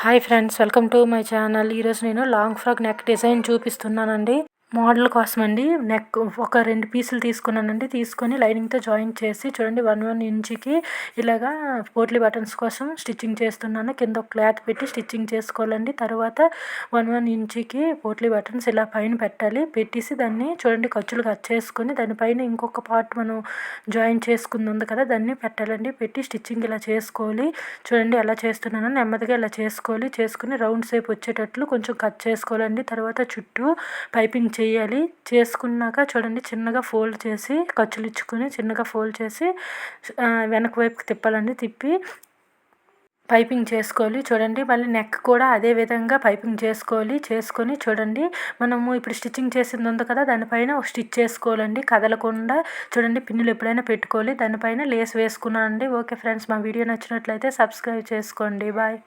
Hi friends, welcome to my channel. ఈరోజు నేను long frock neck design చూపిస్తున్నానండి. Model కోసం అండి. నెక్ ఒక 2 పీసులు తీసుకున్నానండి. తీసుకొని లైనింగ్తో జాయిన్ చేసి చూడండి 1 ఇంచుకి ఇలాగా పోట్లీ బటన్స్ కోసం స్టిచ్చింగ్ చేస్తున్నాను. కింద ఒక క్లాత్ పెట్టి స్టిచ్చింగ్ చేసుకోవాలండి. తర్వాత 1 ఇంచుకి పోట్లీ బటన్స్ ఇలా పైన పెట్టాలి. పెట్టేసి దాన్ని చూడండి ఖర్చులు కట్ చేసుకొని దానిపైన ఇంకొక పార్ట్ మనం జాయిన్ చేసుకుంది ఉంది కదా, దాన్ని పెట్టాలండి. పెట్టి స్టిచ్చింగ్ ఇలా చేసుకోవాలి. చూడండి ఎలా చేస్తున్నాను, నెమ్మదిగా ఇలా చేసుకుని రౌండ్ షేప్ వచ్చేటట్లు కొంచెం కట్ చేసుకోవాలండి. తర్వాత చుట్టూ పైపింగ్ చేయాలి. చేసుకున్నాక చూడండి చిన్నగా ఫోల్డ్ చేసి ఖర్చులు ఇచ్చుకొని చిన్నగా ఫోల్డ్ చేసి వెనక వైపుకి తిప్పాలండి. తిప్పి పైపింగ్ చేసుకోవాలి. చూడండి మళ్ళీ నెక్ కూడా అదే విధంగా పైపింగ్ చేసుకొని చూడండి మనము ఇప్పుడు స్టిచ్చింగ్ చేసింది ఉంది కదా, దానిపైన ఒక స్టిచ్ చేసుకోవాలండి. కదలకుండా చూడండి పిన్నులు ఎప్పుడైనా పెట్టుకోవాలి. దానిపైన లేస్ వేసుకున్నానండి. ఓకే ఫ్రెండ్స్, మా వీడియో నచ్చినట్లయితే సబ్స్క్రైబ్ చేసుకోండి. బాయ్.